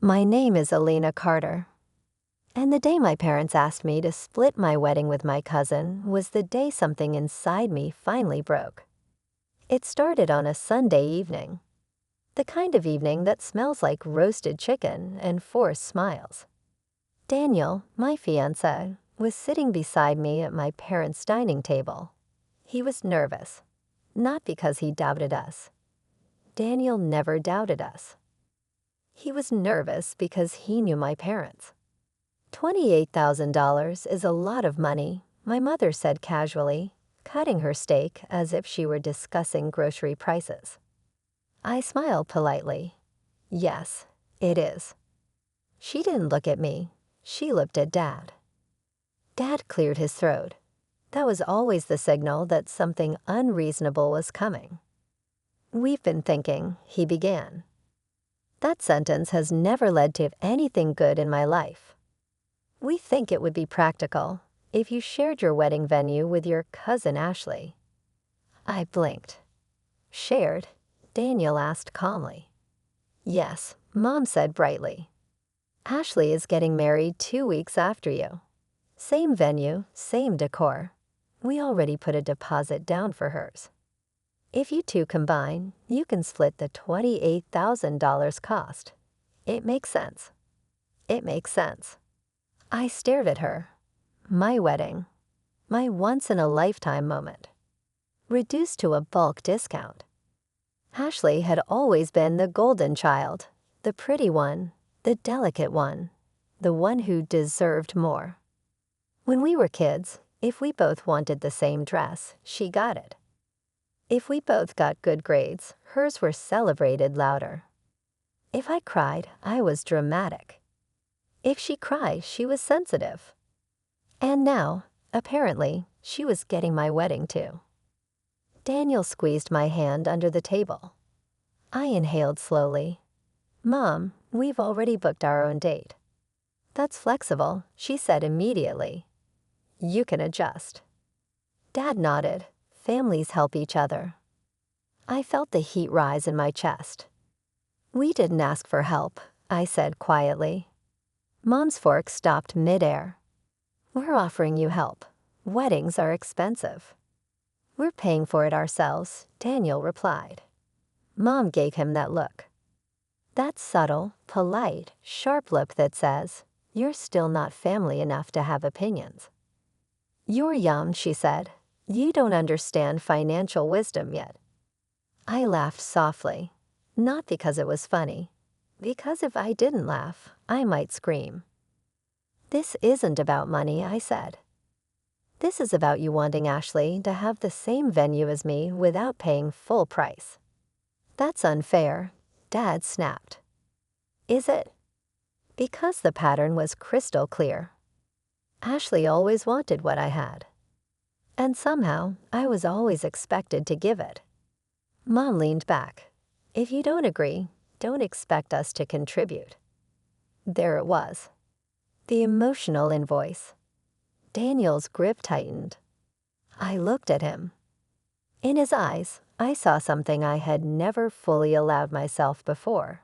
My name is Elena Carter. And the day my parents asked me to split my wedding with my cousin was the day something inside me finally broke. It started on a Sunday evening. The kind of evening that smells like roasted chicken and forced smiles. Daniel, my fiancé, was sitting beside me at my parents' dining table. He was nervous, not because he doubted us. Daniel never doubted us. He was nervous because he knew my parents. $28,000 is a lot of money, my mother said casually, cutting her steak as if she were discussing grocery prices. I smiled politely. Yes, it is. She didn't look at me. She looked at Dad. Dad cleared his throat. That was always the signal that something unreasonable was coming. We've been thinking, he began. That sentence has never led to anything good in my life. We think it would be practical if you shared your wedding venue with your cousin Ashley. I blinked. Shared? Daniel asked calmly. Yes, Mom said brightly. Ashley is getting married 2 weeks after you. Same venue, same decor. We already put a deposit down for hers. If you two combine, you can split the $28,000 cost. It makes sense. It makes sense. I stared at her. My wedding. My once-in-a-lifetime moment. Reduced to a bulk discount. Ashley had always been the golden child, the pretty one, the delicate one, the one who deserved more. When we were kids, if we both wanted the same dress, she got it. If we both got good grades, hers were celebrated louder. If I cried, I was dramatic. If she cried, she was sensitive. And now, apparently, she was getting my wedding too. Daniel squeezed my hand under the table. I inhaled slowly. Mom, we've already booked our own date. That's flexible, she said immediately. You can adjust. Dad nodded. Families help each other. I felt the heat rise in my chest. We didn't ask for help, I said quietly. Mom's fork stopped midair. We're offering you help. Weddings are expensive. We're paying for it ourselves, Daniel replied. Mom gave him that look. That subtle, polite, sharp look that says, you're still not family enough to have opinions. You're young, she said. You don't understand financial wisdom yet. I laughed softly, not because it was funny, because if I didn't laugh, I might scream. This isn't about money, I said. This is about you wanting Ashley to have the same venue as me without paying full price. That's unfair, Dad snapped. Is it? Because the pattern was crystal clear. Ashley always wanted what I had. And somehow, I was always expected to give it. Mom leaned back. If you don't agree, don't expect us to contribute. There it was. The emotional invoice. Daniel's grip tightened. I looked at him. In his eyes, I saw something I had never fully allowed myself before.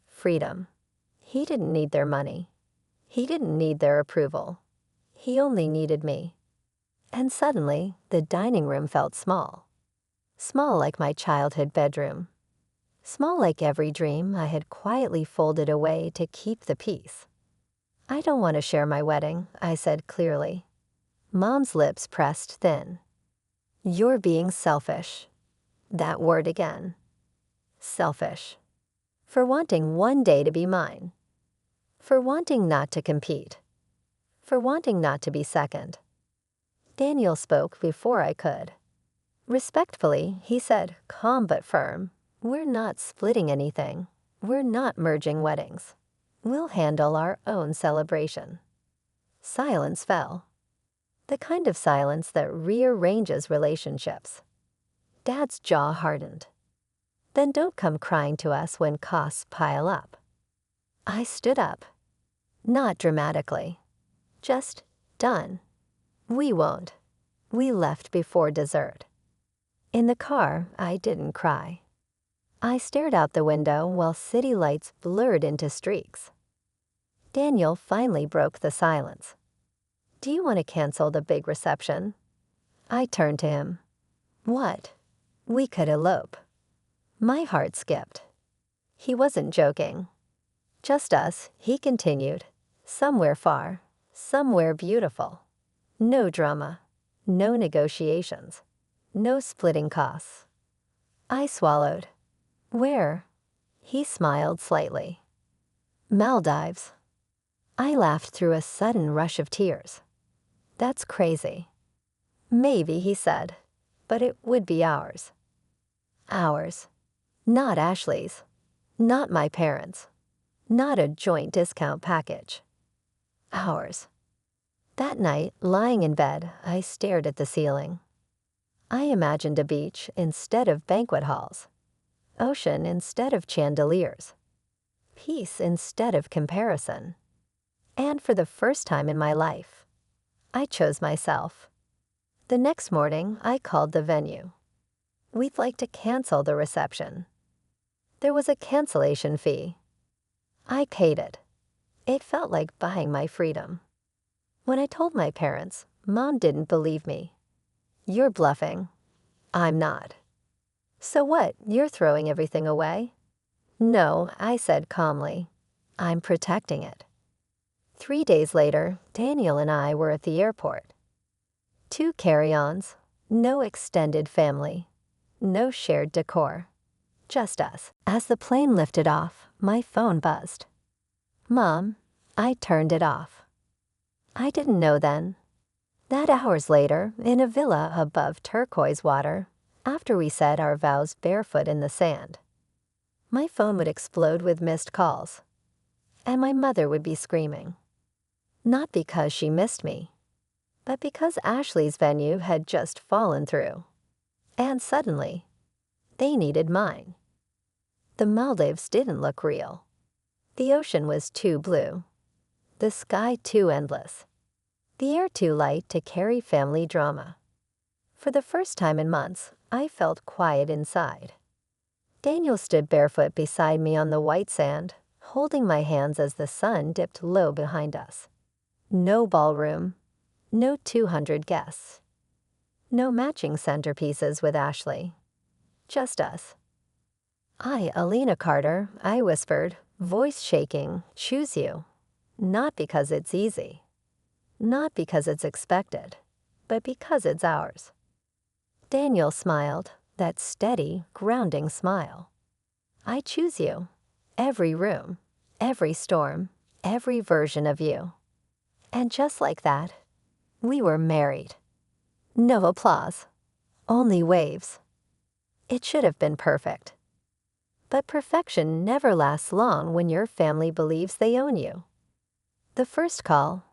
Freedom. He didn't need their money. He didn't need their approval. He only needed me. And suddenly, the dining room felt small. Small like my childhood bedroom. Small like every dream I had quietly folded away to keep the peace. I don't want to share my wedding, I said clearly. Mom's lips pressed thin. You're being selfish. That word again. Selfish. For wanting one day to be mine. For wanting not to compete. For wanting not to be second. Daniel spoke before I could. Respectfully, he said, calm but firm, we're not splitting anything. We're not merging weddings. We'll handle our own celebration. Silence fell. The kind of silence that rearranges relationships. Dad's jaw hardened. Then don't come crying to us when costs pile up. I stood up. Not dramatically. Just done. We won't. We left before dessert. In the car, I didn't cry. I stared out the window while city lights blurred into streaks. Daniel finally broke the silence. Do you want to cancel the big reception? I turned to him. What? We could elope. My heart skipped. He wasn't joking. Just us, he continued. Somewhere far, somewhere beautiful. No drama, no negotiations, no splitting costs. I swallowed. Where? He smiled slightly. Maldives. I laughed through a sudden rush of tears. That's crazy. Maybe, he said, but it would be ours. Ours. Not Ashley's. Not my parents'. Not a joint discount package. Ours. That night, lying in bed, I stared at the ceiling. I imagined a beach instead of banquet halls, ocean instead of chandeliers, peace instead of comparison. And for the first time in my life, I chose myself. The next morning, I called the venue. We'd like to cancel the reception. There was a cancellation fee. I paid it. It felt like buying my freedom. When I told my parents, Mom didn't believe me. You're bluffing. I'm not. So what, you're throwing everything away? No, I said calmly. I'm protecting it. 3 days later, Daniel and I were at the airport. 2 carry-ons, no extended family, no shared decor. Just us. As the plane lifted off, my phone buzzed. Mom, I turned it off. I didn't know then. That hours later, in a villa above turquoise water, after we said our vows barefoot in the sand, my phone would explode with missed calls, and my mother would be screaming. Not because she missed me, but because Ashley's venue had just fallen through. And suddenly, they needed mine. The Maldives didn't look real. The ocean was too blue. The sky too endless. The air too light to carry family drama. For the first time in months, I felt quiet inside. Daniel stood barefoot beside me on the white sand, holding my hands as the sun dipped low behind us. No ballroom, no 200 guests. No matching centerpieces with Ashley. Just us. Alina Carter, I whispered, voice shaking, choose you. Not because it's easy. Not because it's expected, but because it's ours. Daniel smiled, that steady, grounding smile. I choose you. Every room, every storm, every version of you. And just like that, we were married. No applause, only waves. It should have been perfect. But perfection never lasts long when your family believes they own you. The first call,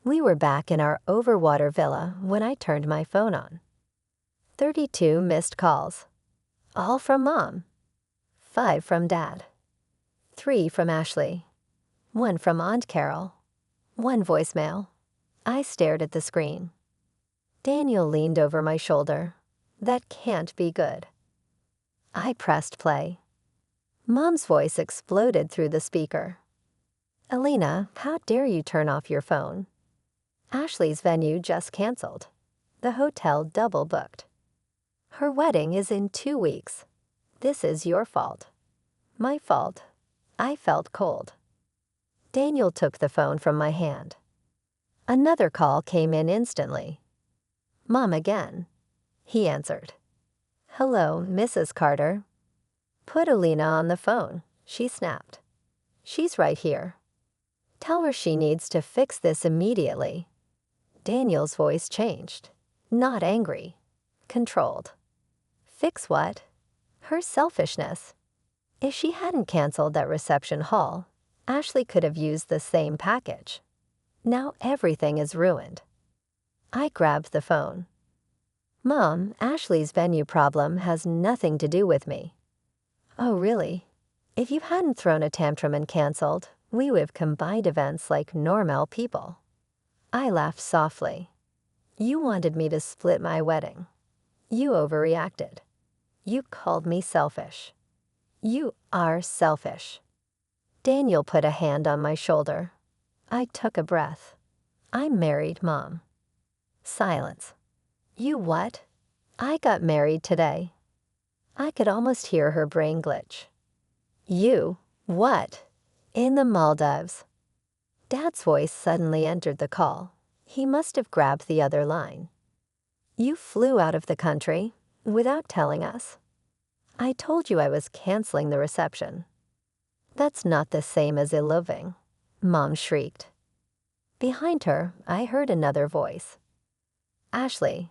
we were back in our overwater villa when I turned my phone on. 32 missed calls, all from Mom. 5 from Dad. 3 from Ashley. 1 from Aunt Carol. 1 voicemail. I stared at the screen. Daniel leaned over my shoulder. That can't be good. I pressed play. Mom's voice exploded through the speaker. Alina, how dare you turn off your phone? Ashley's venue just canceled. The hotel double booked. Her wedding is in 2 weeks. This is your fault. My fault. I felt cold. Daniel took the phone from my hand. Another call came in instantly. Mom again. He answered. Hello, Mrs. Carter. Put Alina on the phone, she snapped. She's right here. Tell her she needs to fix this immediately. Daniel's voice changed. Not angry. Controlled. Fix what? Her selfishness. If she hadn't canceled that reception hall, Ashley could have used the same package. Now everything is ruined. I grabbed the phone. Mom, Ashley's venue problem has nothing to do with me. Oh, really? If you hadn't thrown a tantrum and canceled, we would have combined events like normal people. I laughed softly. You wanted me to split my wedding. You overreacted. You called me selfish. You are selfish. Daniel put a hand on my shoulder. I took a breath. I'm married, Mom. Silence. You what? I got married today. I could almost hear her brain glitch. You? What? In the Maldives. Dad's voice suddenly entered the call. He must have grabbed the other line. You flew out of the country without telling us. I told you I was canceling the reception. That's not the same as eloping, Mom shrieked. Behind her, I heard another voice. Ashley,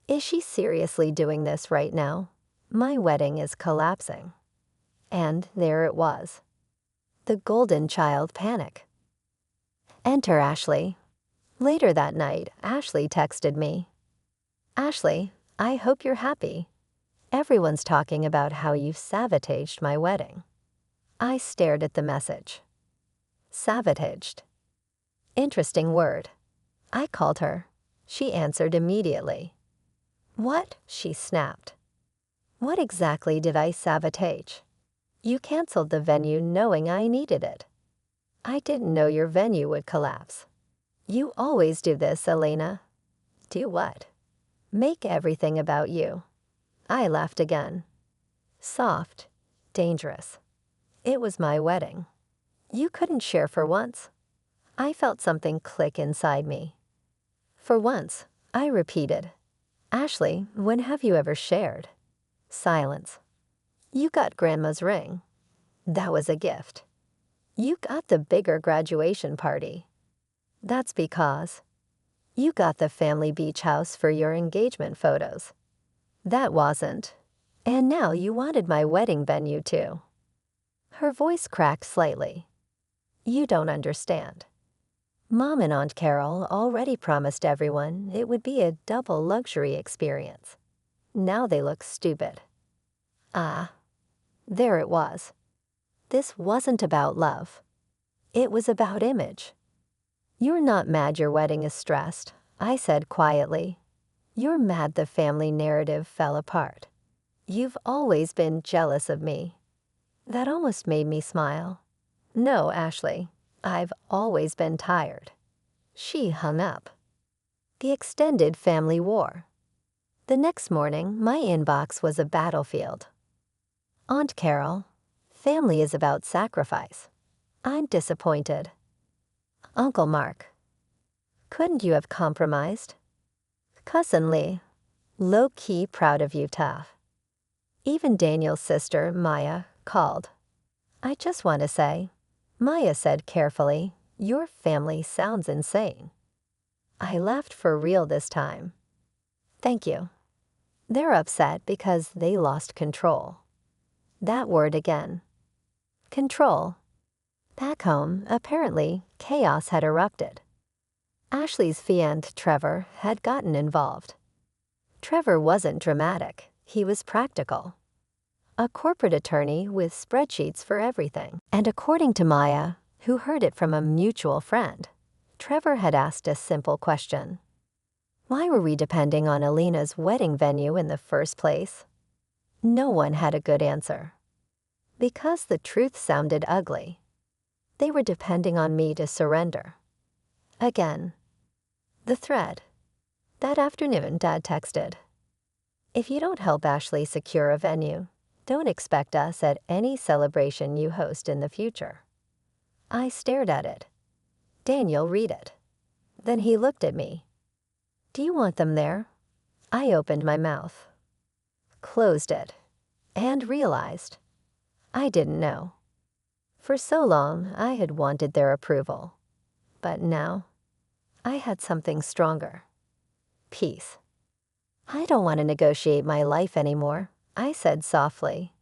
is she seriously doing this right now? My wedding is collapsing. And there it was. The golden child panic. Enter Ashley. Later that night, Ashley texted me. Ashley, I hope you're happy. Everyone's talking about how you sabotaged my wedding. I stared at the message. Sabotaged. Interesting word. I called her. She answered immediately. What? She snapped. What exactly did I sabotage? You canceled the venue knowing I needed it. I didn't know your venue would collapse. You always do this, Elena. Do what? Make everything about you. I laughed again. Soft, dangerous. It was my wedding. You couldn't share for once. I felt something click inside me. For once, I repeated. Ashley, when have you ever shared? Silence. You got Grandma's ring. That was a gift. You got the bigger graduation party. That's because you got the family beach house for your engagement photos. That wasn't. And now you wanted my wedding venue too. Her voice cracked slightly. You don't understand. Mom and Aunt Carol already promised everyone it would be a double luxury experience. Now they look stupid. Ah, there it was. This wasn't about love. It was about image. You're not mad your wedding is stressed, I said quietly. You're mad the family narrative fell apart. You've always been jealous of me. That almost made me smile. No, Ashley, I've always been tired. She hung up. The extended family war. The next morning, my inbox was a battlefield. Aunt Carol, family is about sacrifice. I'm disappointed. Uncle Mark, couldn't you have compromised? Cousin Lee, low-key proud of you, tough. Even Daniel's sister, Maya, called. I just want to say, Maya said carefully, your family sounds insane. I laughed for real this time. Thank you. They're upset because they lost control. That word again. Control. Back home, apparently, chaos had erupted. Ashley's fiancé, Trevor, had gotten involved. Trevor wasn't dramatic. He was practical. A corporate attorney with spreadsheets for everything. And according to Maya, who heard it from a mutual friend, Trevor had asked a simple question. Why were we depending on Alina's wedding venue in the first place? No one had a good answer. Because the truth sounded ugly. They were depending on me to surrender. Again. The thread. That afternoon, Dad texted. If you don't help Ashley secure a venue, don't expect us at any celebration you host in the future. I stared at it. Daniel, read it. Then he looked at me. Do you want them there? I opened my mouth, closed it, and realized I didn't know. For so long, I had wanted their approval. But now, I had something stronger. Peace. I don't want to negotiate my life anymore, I said softly.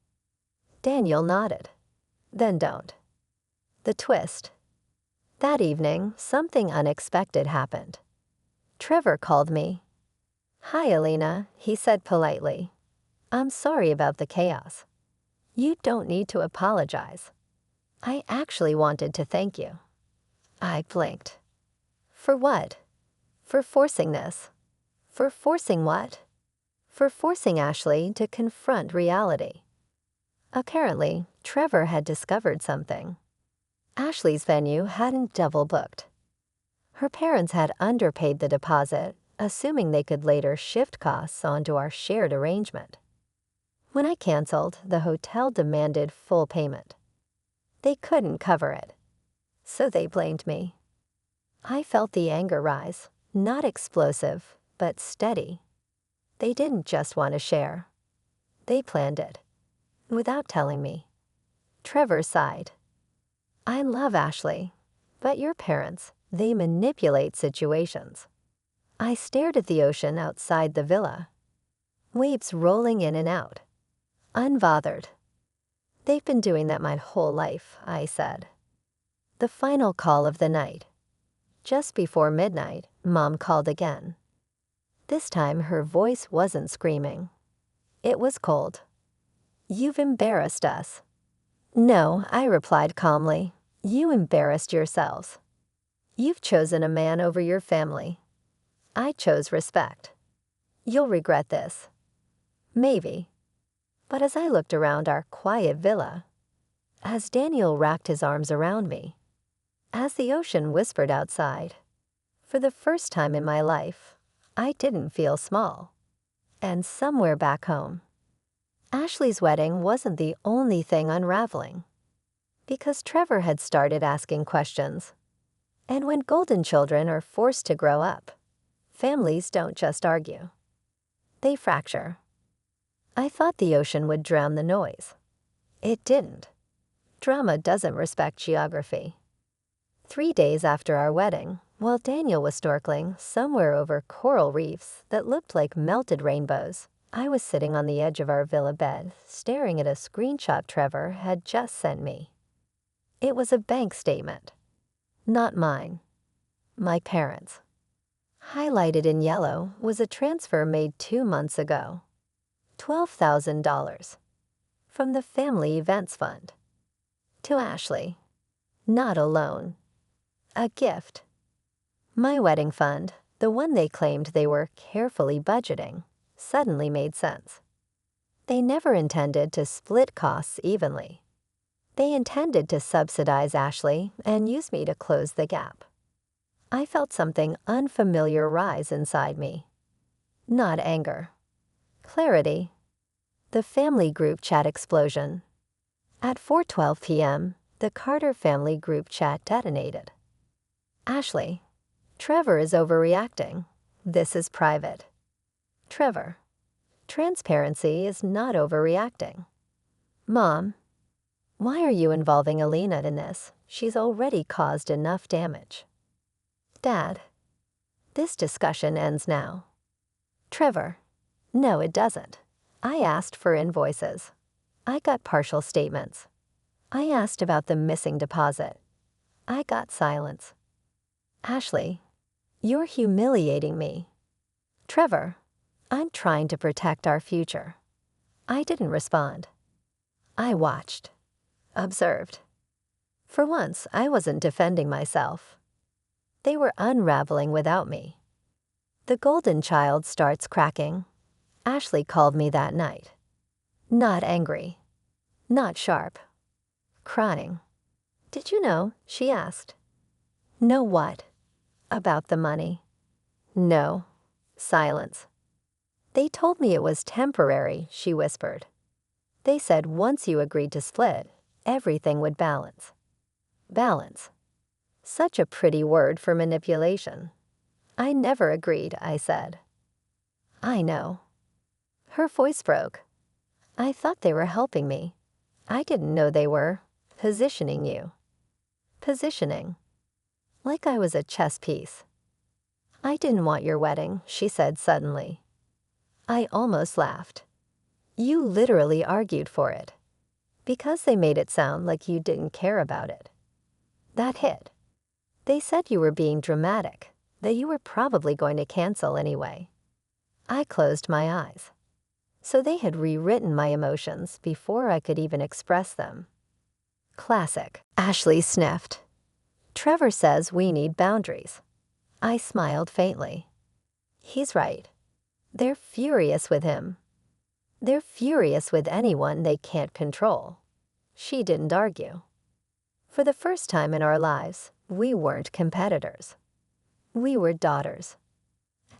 Daniel nodded. Then don't. The twist. That evening, something unexpected happened. Trevor called me. Hi, Alina, he said politely. I'm sorry about the chaos. You don't need to apologize. I actually wanted to thank you. I blinked. For what? For forcing this. For forcing what? For forcing Ashley to confront reality. Apparently, Trevor had discovered something. Ashley's venue hadn't double booked. Her parents had underpaid the deposit, assuming they could later shift costs onto our shared arrangement. When I canceled, the hotel demanded full payment. They couldn't cover it, so they blamed me. I felt the anger rise, not explosive, but steady. They didn't just want to share. They planned it, without telling me. Trevor sighed. I love Ashley, but your parents, they manipulate situations. I stared at the ocean outside the villa. Waves rolling in and out. Unbothered. They've been doing that my whole life, I said. The final call of the night. Just before midnight, Mom called again. This time her voice wasn't screaming. It was cold. You've embarrassed us. No, I replied calmly. You embarrassed yourselves. You've chosen a man over your family. I chose respect. You'll regret this. Maybe. But as I looked around our quiet villa, as Daniel wrapped his arms around me, as the ocean whispered outside, for the first time in my life, I didn't feel small. And somewhere back home, Ashley's wedding wasn't the only thing unraveling, because Trevor had started asking questions. And when golden children are forced to grow up, families don't just argue. They fracture. I thought the ocean would drown the noise. It didn't. Drama doesn't respect geography. 3 days after our wedding, while Daniel was snorkeling somewhere over coral reefs that looked like melted rainbows, I was sitting on the edge of our villa bed, staring at a screenshot Trevor had just sent me. It was a bank statement. Not mine. My parents'. Highlighted in yellow was a transfer made 2 months ago. $12,000. From the Family Events Fund. To Ashley. Not a loan. A gift. My wedding fund, the one they claimed they were carefully budgeting, suddenly made sense. They never intended to split costs evenly. They intended to subsidize Ashley and use me to close the gap. I felt something unfamiliar rise inside me. Not anger. Clarity. The family group chat explosion. At 4:12 p.m., the Carter family group chat detonated. Ashley, Trevor is overreacting. This is private. Trevor, transparency is not overreacting. Mom, why are you involving Alina in this? She's already caused enough damage. Dad, this discussion ends now. Trevor, no, it doesn't. I asked for invoices. I got partial statements. I asked about the missing deposit. I got silence. Ashley, you're humiliating me. Trevor, I'm trying to protect our future. I didn't respond. I watched. Observed. For once, I wasn't defending myself. They were unraveling without me. The golden child starts cracking. Ashley called me that night. Not angry. Not sharp. Crying. Did you know? She asked. Know what? About the money. No. Silence. They told me it was temporary, she whispered. They said once you agreed to split, everything would balance. Balance. Such a pretty word for manipulation. I never agreed, I said. I know. Her voice broke. I thought they were helping me. I didn't know they were positioning you. Positioning. Like I was a chess piece. I didn't want your wedding, she said suddenly. I almost laughed. You literally argued for it. Because they made it sound like you didn't care about it. That hit. They said you were being dramatic, that you were probably going to cancel anyway. I closed my eyes. So they had rewritten my emotions before I could even express them. Classic. Ashley sniffed. Trevor says we need boundaries. I smiled faintly. He's right. They're furious with him. They're furious with anyone they can't control. She didn't argue. For the first time in our lives, we weren't competitors. We were daughters.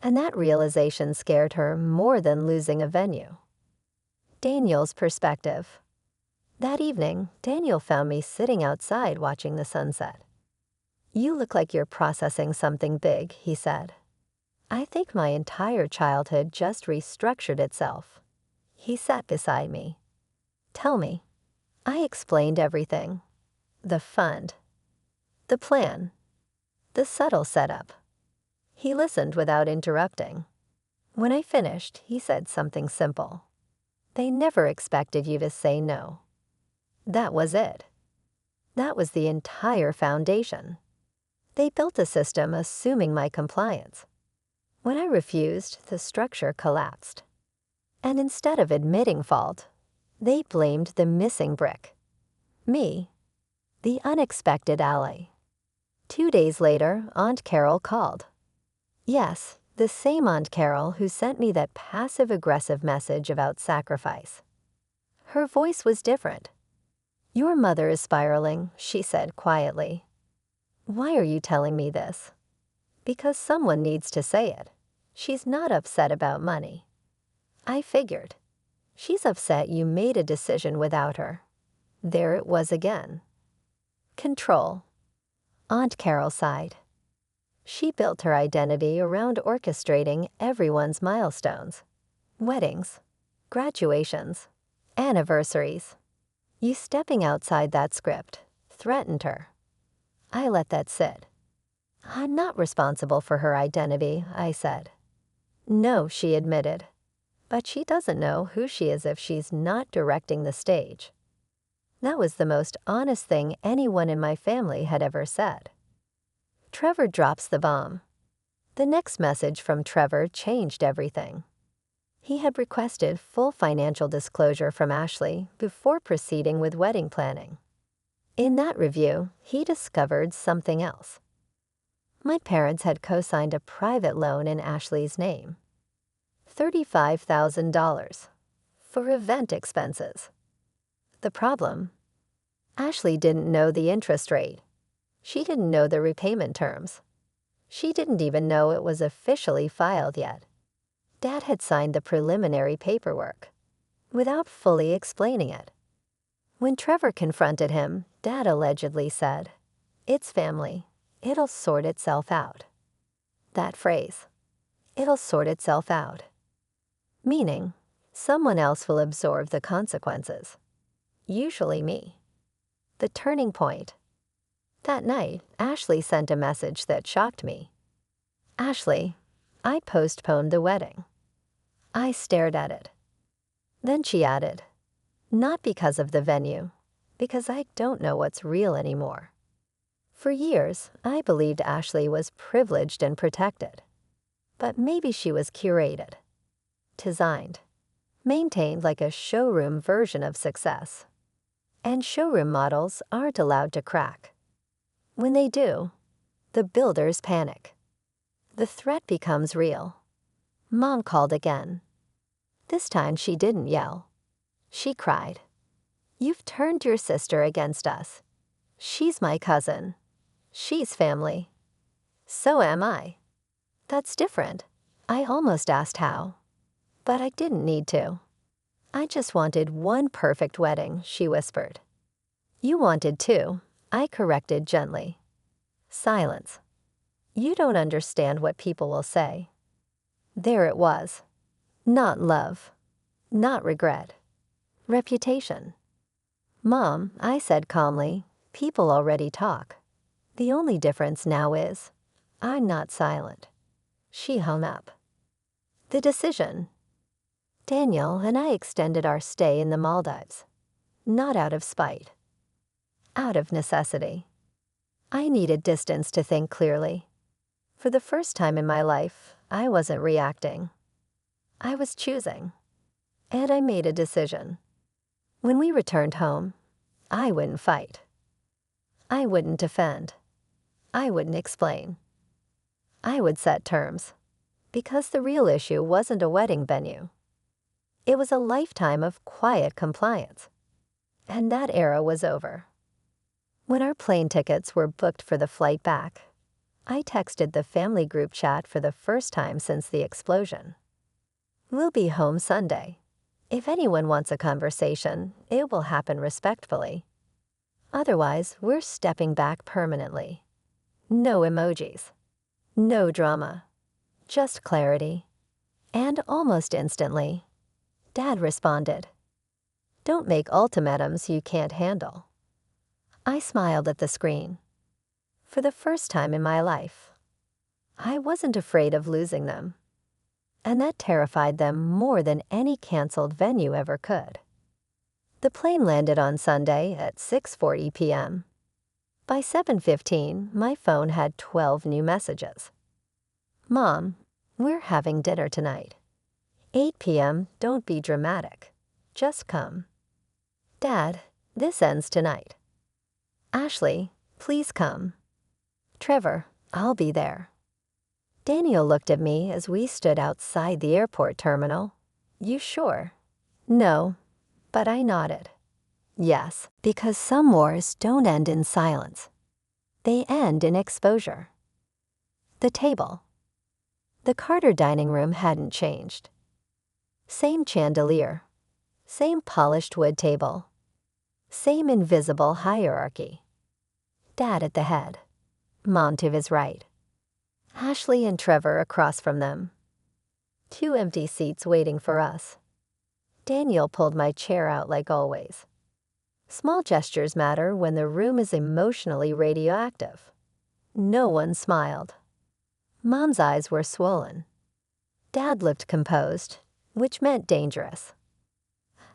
And that realization scared her more than losing a venue. Daniel's perspective. That evening, Daniel found me sitting outside watching the sunset. "You look like you're processing something big," he said. "I think my entire childhood just restructured itself." He sat beside me. "Tell me." I explained everything. The fund. The plan. The subtle setup. He listened without interrupting. When I finished, he said something simple. "They never expected you to say no." That was it. That was the entire foundation. They built a system assuming my compliance. When I refused, the structure collapsed. And instead of admitting fault, they blamed the missing brick. Me, the unexpected ally. 2 days later, Aunt Carol called. Yes, the same Aunt Carol who sent me that passive-aggressive message about sacrifice. Her voice was different. "Your mother is spiraling," she said quietly. "Why are you telling me this?" "Because someone needs to say it. She's not upset about money." I figured. She's upset you made a decision without her. There it was again. Control. Aunt Carol sighed. She built her identity around orchestrating everyone's milestones. Weddings, graduations, anniversaries. You stepping outside that script threatened her. I let that sit. "I'm not responsible for her identity," I said. "No," she admitted. "But she doesn't know who she is if she's not directing the stage." That was the most honest thing anyone in my family had ever said. Trevor drops the bomb. The next message from Trevor changed everything. He had requested full financial disclosure from Ashley before proceeding with wedding planning. In that review, he discovered something else. My parents had co-signed a private loan in Ashley's name. $35,000 for event expenses. The problem? Ashley didn't know the interest rate. She didn't know the repayment terms. She didn't even know it was officially filed yet. Dad had signed the preliminary paperwork without fully explaining it. When Trevor confronted him, Dad allegedly said, "It's family. It'll sort itself out." That phrase, "it'll sort itself out," meaning someone else will absorb the consequences. Usually me. The turning point. That night, Ashley sent a message that shocked me. "Ashley, I postponed the wedding." I stared at it. Then she added, "Not because of the venue, because I don't know what's real anymore." For years, I believed Ashley was privileged and protected. But maybe she was curated, designed, maintained like a showroom version of success. And showroom models aren't allowed to crack. When they do, the builders panic. The threat becomes real. Mom called again. This time she didn't yell. She cried. "You've turned your sister against us. She's my cousin. She's family. So am I." That's different. I almost asked how, but I didn't need to. "I just wanted one perfect wedding," she whispered. "You wanted two," I corrected gently. Silence. "You don't understand what people will say." There it was. Not love. Not regret. Reputation. "Mom," I said calmly, "people already talk. The only difference now is, I'm not silent." She hung up. The decision. Daniel and I extended our stay in the Maldives. Not out of spite. Out of necessity. I needed distance to think clearly. For the first time in my life, I wasn't reacting. I was choosing. And I made a decision. When we returned home, I wouldn't fight. I wouldn't defend. I wouldn't explain. I would set terms. Because the real issue wasn't a wedding venue. It was a lifetime of quiet compliance. And that era was over. When our plane tickets were booked for the flight back, I texted the family group chat for the first time since the explosion. "We'll be home Sunday. If anyone wants a conversation, it will happen respectfully. Otherwise, we're stepping back permanently. No emojis. No drama. Just clarity." And almost instantly, Dad responded, "Don't make ultimatums you can't handle." I smiled at the screen. For the first time in my life, I wasn't afraid of losing them. And that terrified them more than any canceled venue ever could. The plane landed on Sunday at 6:40 p.m. By 7:15, my phone had 12 new messages. "Mom, we're having dinner tonight. 8 p.m., don't be dramatic. Just come. Dad, this ends tonight. Ashley, please come. Trevor, I'll be there." Daniel looked at me as we stood outside the airport terminal. "You sure?" "No," but I nodded. Yes, because some wars don't end in silence. They end in exposure. The table. The Carter dining room hadn't changed. Same chandelier. Same polished wood table. Same invisible hierarchy. Dad at the head. Mom to his right. Ashley and Trevor across from them. 2 empty seats waiting for us. Daniel pulled my chair out like always. Small gestures matter when the room is emotionally radioactive. No one smiled. Mom's eyes were swollen. Dad looked composed, which meant dangerous.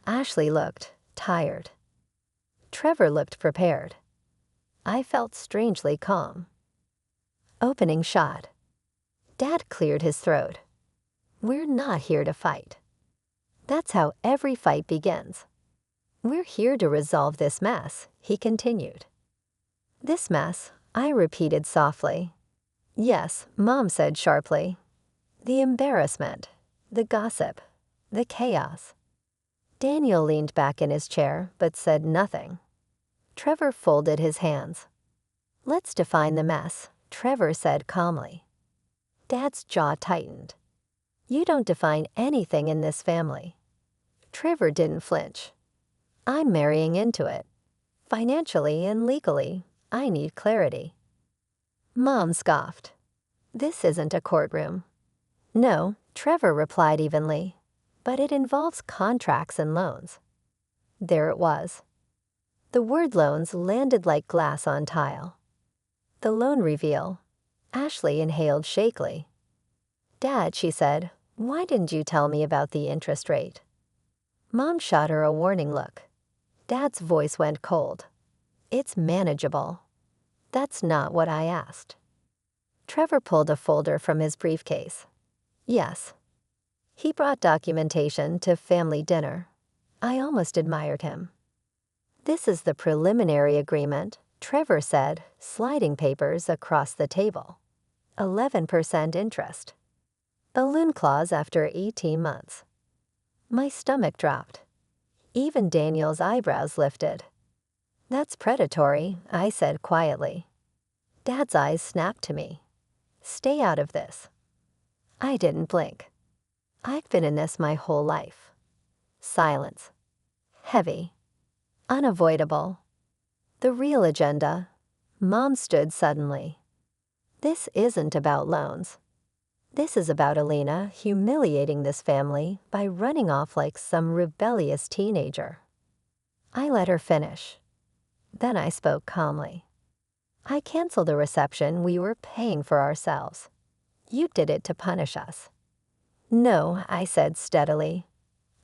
Ashley looked tired. Trevor looked prepared. I felt strangely calm. Opening shot. Dad cleared his throat. "We're not here to fight. That's how every fight begins. We're here to resolve this mess," he continued. "This mess," I repeated softly. "Yes," Mom said sharply. "The embarrassment, the gossip, the chaos." Daniel leaned back in his chair but said nothing. Trevor folded his hands. "Let's define the mess," Trevor said calmly. Dad's jaw tightened. "You don't define anything in this family." Trevor didn't flinch. "I'm marrying into it. Financially and legally, I need clarity." Mom scoffed. "This isn't a courtroom." "No," Trevor replied evenly, "but it involves contracts and loans." There it was. The word loans landed like glass on tile. The loan reveal. Ashley inhaled shakily. "Dad," she said, "why didn't you tell me about the interest rate?" Mom shot her a warning look. Dad's voice went cold. "It's manageable." "That's not what I asked." Trevor pulled a folder from his briefcase. "Yes." He brought documentation to family dinner. I almost admired him. "This is the preliminary agreement," Trevor said, sliding papers across the table. 11% interest. Balloon clause after 18 months. My stomach dropped. Even Daniel's eyebrows lifted. "That's predatory," I said quietly. Dad's eyes snapped to me. "Stay out of this." I didn't blink. I've been in this my whole life. Silence. Heavy. Unavoidable. The real agenda. Mom stood suddenly. "This isn't about loans. This is about Alina humiliating this family by running off like some rebellious teenager." I let her finish. Then I spoke calmly. "I canceled the reception we were paying for ourselves. You did it to punish us." "No," I said steadily.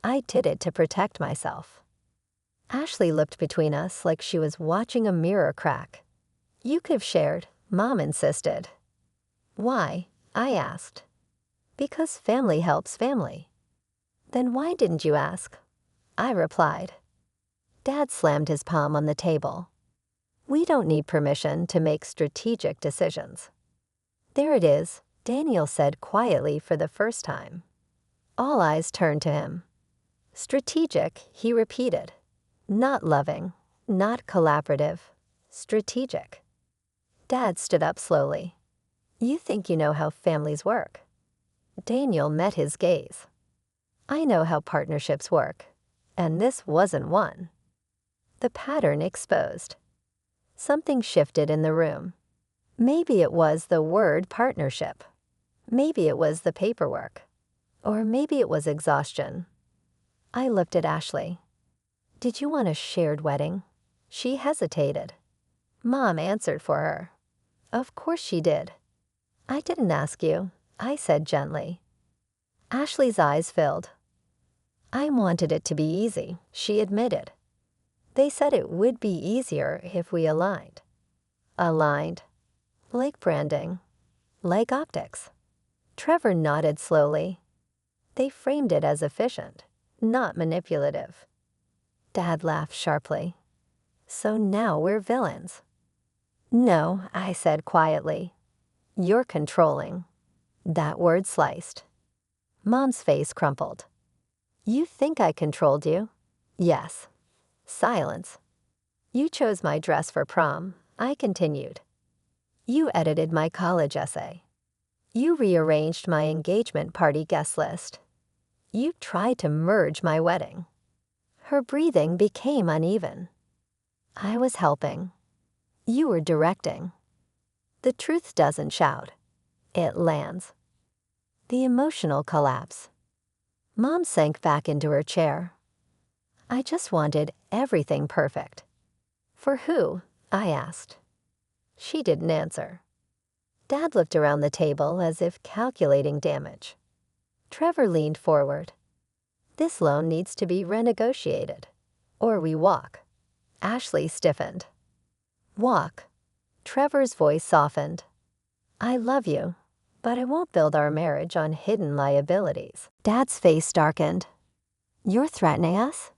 "I did it to protect myself." Ashley looked between us like she was watching a mirror crack. "You could have shared," Mom insisted. "Why?" I asked. "Because family helps family." "Then why didn't you ask?" I replied. Dad slammed his palm on the table. "We don't need permission to make strategic decisions." "There it is," Daniel said quietly for the first time. All eyes turned to him. "Strategic," he repeated. "Not loving, not collaborative. strategic. Dad stood up slowly. You think you know how families work. Daniel met his gaze. I know how partnerships work, and this wasn't one. The pattern exposed. Something shifted in the room. Maybe it was the word partnership. Maybe it was the paperwork. Or maybe it was exhaustion. I looked at Ashley. Did you want a shared wedding? She hesitated. Mom answered for her. Of course she did. I didn't ask you, I said gently. Ashley's eyes filled. I wanted it to be easy, she admitted. They said it would be easier if we aligned. Aligned. Like branding. Like optics. Trevor nodded slowly. They framed it as efficient, not manipulative. Dad laughed sharply. So now we're villains. No, I said quietly. You're controlling. That word sliced. Mom's face crumpled. You think I controlled you? Yes. Silence. You chose my dress for prom, I continued. You edited my college essay. You rearranged my engagement party guest list. You tried to merge my wedding. Her breathing became uneven. I was helping. You were directing. The truth doesn't shout. It lands. The emotional collapse. Mom sank back into her chair. I just wanted everything perfect. For who? I asked. She didn't answer. Dad looked around the table as if calculating damage. Trevor leaned forward. This loan needs to be renegotiated. Or we walk. Ashley stiffened. Walk. Trevor's voice softened. I love you, but I won't build our marriage on hidden liabilities. Dad's face darkened. You're threatening us?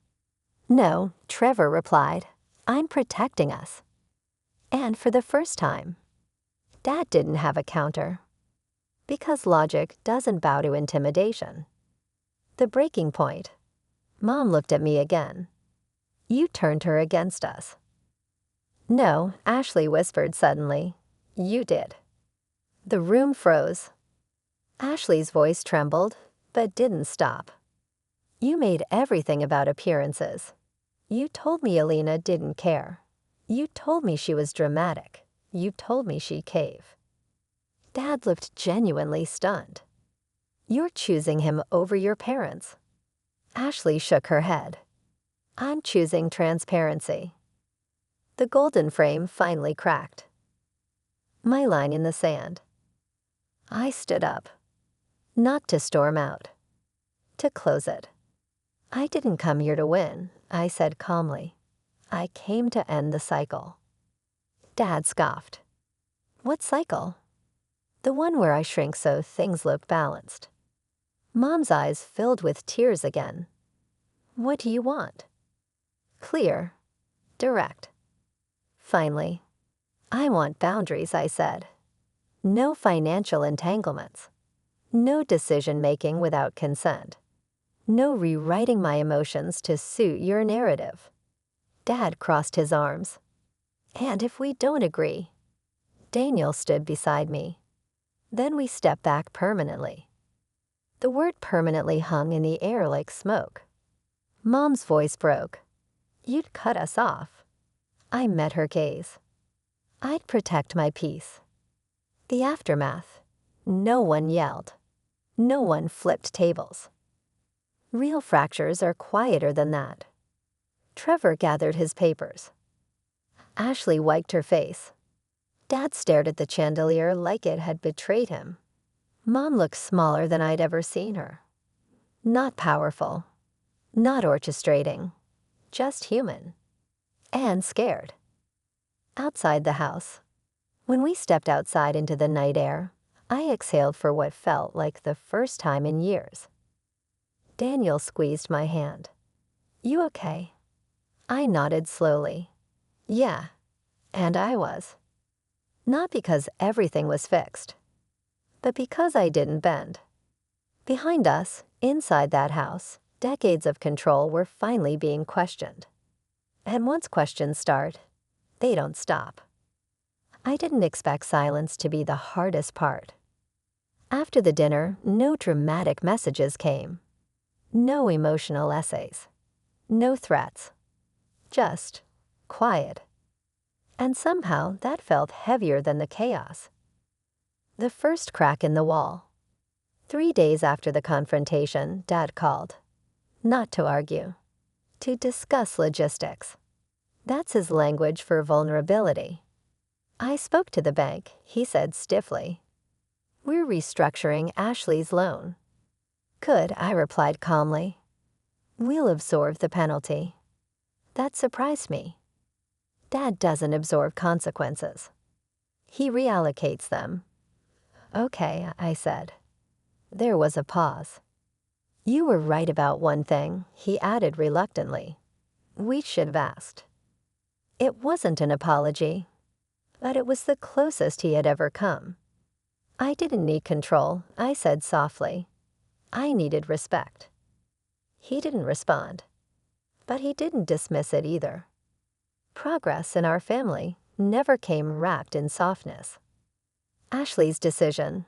No, Trevor replied. I'm protecting us. And for the first time. Dad didn't have a counter. Because logic doesn't bow to intimidation. The breaking point. Mom looked at me again. You turned her against us. No, Ashley whispered suddenly. You did. The room froze. Ashley's voice trembled, but didn't stop. You made everything about appearances. You told me Alina didn't care. You told me she was dramatic. You told me she'd cave. Dad looked genuinely stunned. You're choosing him over your parents. Ashley shook her head. I'm choosing transparency. The golden frame finally cracked. My line in the sand. I stood up. Not to storm out. To close it. I didn't come here to win, I said calmly. I came to end the cycle. Dad scoffed. What cycle? The one where I shrink so things look balanced. Mom's eyes filled with tears again. What do you want? Clear. Direct. Finally, I want boundaries, I said. No financial entanglements. No decision-making without consent. No rewriting my emotions to suit your narrative. Dad crossed his arms. And if we don't agree? Daniel stood beside me. Then we stepped back permanently. The word permanently hung in the air like smoke. Mom's voice broke. You'd cut us off. I met her gaze. I'd protect my peace. The aftermath. No one yelled. No one flipped tables. Real fractures are quieter than that. Trevor gathered his papers. Ashley wiped her face. Dad stared at the chandelier like it had betrayed him. Mom looked smaller than I'd ever seen her. Not powerful. Not orchestrating. Just human. And scared. Outside the house. When we stepped outside into the night air, I exhaled for what felt like the first time in years. Daniel squeezed my hand. You okay? I nodded slowly. Yeah, and I was. Not because everything was fixed, but because I didn't bend. Behind us, inside that house, decades of control were finally being questioned. And once questions start, They don't stop. I didn't expect silence to be the hardest part. After the dinner, no dramatic messages came. No emotional essays. No threats. Just quiet. And somehow that felt heavier than the chaos. The first crack in the wall. 3 days after the confrontation, Dad called. Not to argue. To discuss logistics. That's his language for vulnerability. I spoke to the bank, he said stiffly. We're restructuring Ashley's loan. Good, I replied calmly. We'll absorb the penalty. That surprised me. Dad doesn't absorb consequences. He reallocates them. Okay, I said. There was a pause. You were right about one thing, he added reluctantly. We should have asked. It wasn't an apology, but it was the closest he had ever come. I didn't need control, I said softly. I needed respect. He didn't respond, but he didn't dismiss it either. Progress in our family never came wrapped in softness. Ashley's decision.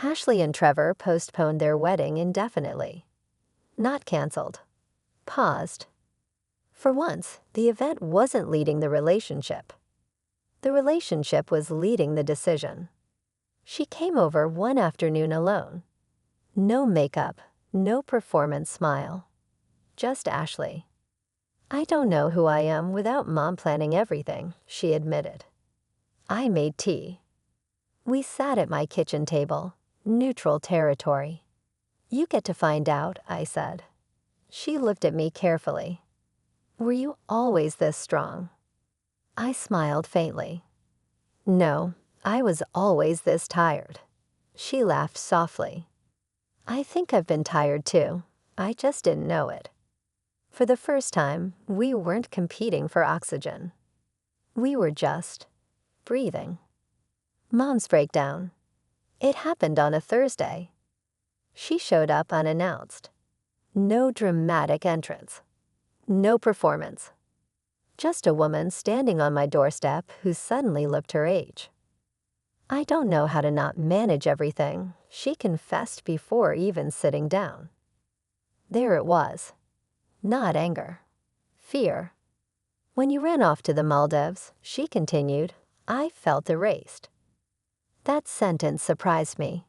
Ashley and Trevor postponed their wedding indefinitely. Not canceled. Paused. For once, the event wasn't leading the relationship. The relationship was leading the decision. She came over one afternoon alone. No makeup, no performance smile. Just Ashley. I don't know who I am without Mom planning everything, she admitted. I made tea. We sat at my kitchen table, neutral territory. You get to find out, I said. She looked at me carefully. Were you always this strong? I smiled faintly. No, I was always this tired. She laughed softly. I think I've been tired too. I just didn't know it. For the first time, we weren't competing for oxygen. We were just breathing. Mom's breakdown. It happened on a Thursday. She showed up unannounced. No dramatic entrance. No performance. Just a woman standing on my doorstep who suddenly looked her age. I don't know how to not manage everything, she confessed before even sitting down. There it was. Not anger. Fear. When you ran off to the Maldives, she continued, I felt erased. That sentence surprised me.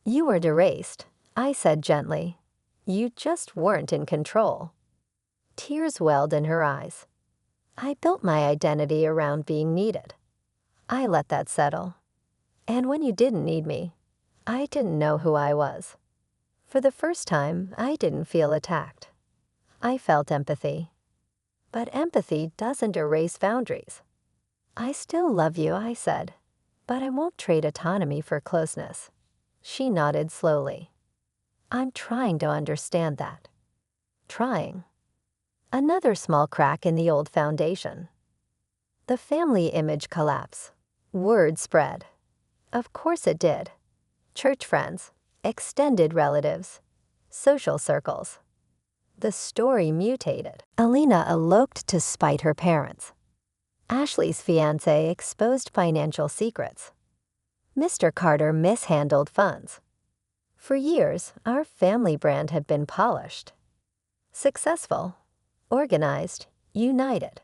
You weren't erased, I said gently. You just weren't in control. Tears welled in her eyes. I built my identity around being needed. I let that settle. And when you didn't need me, I didn't know who I was. For the first time, I didn't feel attacked. I felt empathy. But empathy doesn't erase boundaries. I still love you, I said, but I won't trade autonomy for closeness. She nodded slowly. I'm trying to understand that. Trying. Another small crack in the old foundation. The family image collapse. Word spread. Of course it did. Church friends, extended relatives, social circles. The story mutated. Alina eloped to spite her parents. Ashley's fiancé exposed financial secrets. Mr. Carter mishandled funds. For years, our family brand had been polished. Successful. Organized, united.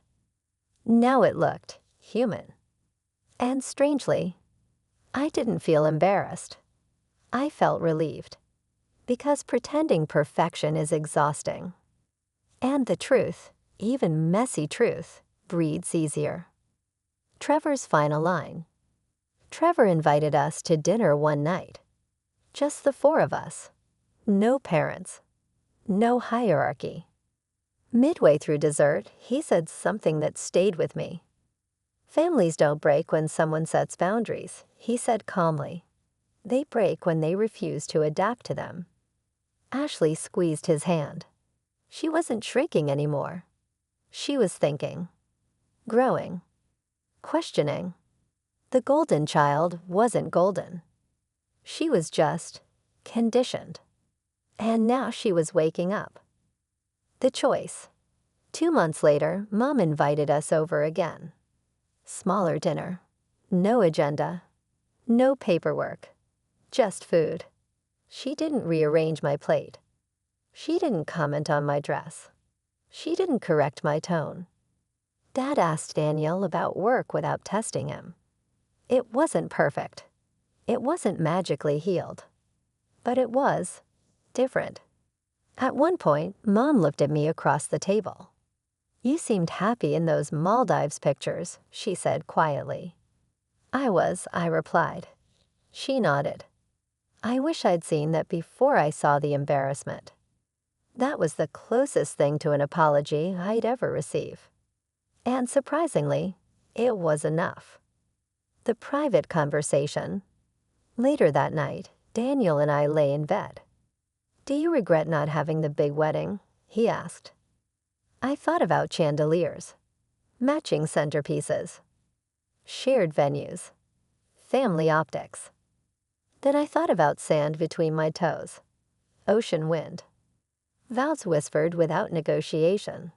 Now it looked human. And strangely, I didn't feel embarrassed. I felt relieved. Because pretending perfection is exhausting. And the truth, even messy truth, breathes easier. Trevor's final line. Trevor invited us to dinner one night. Just the 4 of us. No parents. No hierarchy. Midway through dessert, he said something that stayed with me. Families don't break when someone sets boundaries, he said calmly. They break when they refuse to adapt to them. Ashley squeezed his hand. She wasn't shrinking anymore. She was thinking. Growing. Questioning. The golden child wasn't golden. She was just conditioned. And now she was waking up. The choice. 2 months later, Mom invited us over again. Smaller dinner. No agenda. No paperwork. Just food. She didn't rearrange my plate. She didn't comment on my dress. She didn't correct my tone. Dad asked Daniel about work without testing him. It wasn't perfect. It wasn't magically healed. But it was different. At one point, Mom looked at me across the table. "You seemed happy in those Maldives pictures," she said quietly. I replied. She nodded. I wish I'd seen that before I saw the embarrassment. That was the closest thing to an apology I'd ever receive. And surprisingly, it was enough. The private conversation. Later that night, Daniel and I lay in bed. "Do you regret not having the big wedding?" he asked. I thought about chandeliers, matching centerpieces, shared venues, family optics. Then I thought about sand between my toes, ocean wind. Vows whispered without negotiation.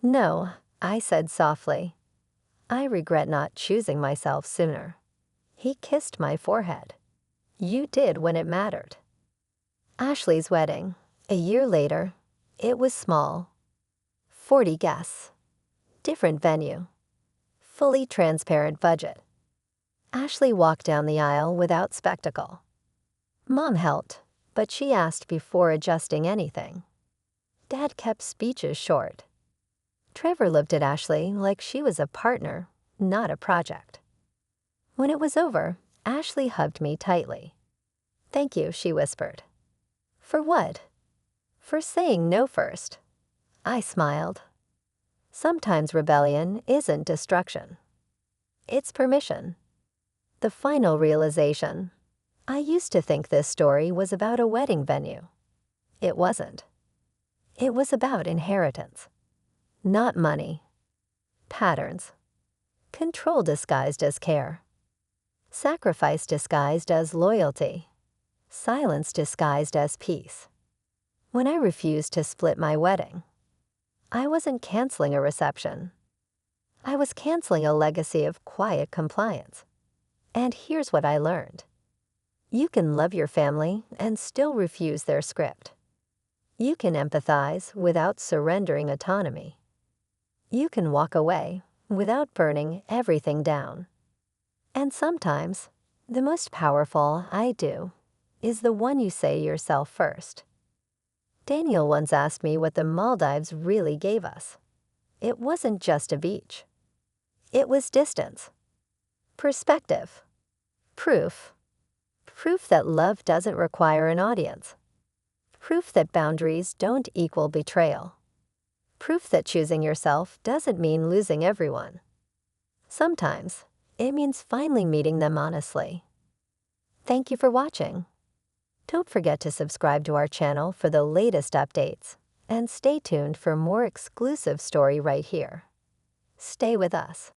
"No," I said softly. "I regret not choosing myself sooner." He kissed my forehead. "You did when it mattered." Ashley's wedding. A year later. It was small. 40 guests. Different venue. Fully transparent budget. Ashley walked down the aisle without spectacle. Mom helped, but she asked before adjusting anything. Dad kept speeches short. Trevor looked at Ashley like she was a partner, not a project. When it was over, Ashley hugged me tightly. "Thank you," she whispered. "For what?" "For saying no first." I smiled. Sometimes rebellion isn't destruction. It's permission. The final realization. I used to think this story was about a wedding venue. It wasn't. It was about inheritance. Not money. Patterns. Control disguised as care. Sacrifice disguised as loyalty. Silence disguised as peace. When I refused to split my wedding, I wasn't canceling a reception. I was canceling a legacy of quiet compliance. And here's what I learned. You can love your family and still refuse their script. You can empathize without surrendering autonomy. You can walk away without burning everything down. And sometimes, the most powerful "I do" is the one you say yourself first. Daniel once asked me what the Maldives really gave us. It wasn't just a beach. It was distance, perspective, proof. Proof that love doesn't require an audience. Proof that boundaries don't equal betrayal. Proof that choosing yourself doesn't mean losing everyone. Sometimes, it means finally meeting them honestly. Thank you for watching. Don't forget to subscribe to our channel for the latest updates, and stay tuned for more exclusive story right here. Stay with us.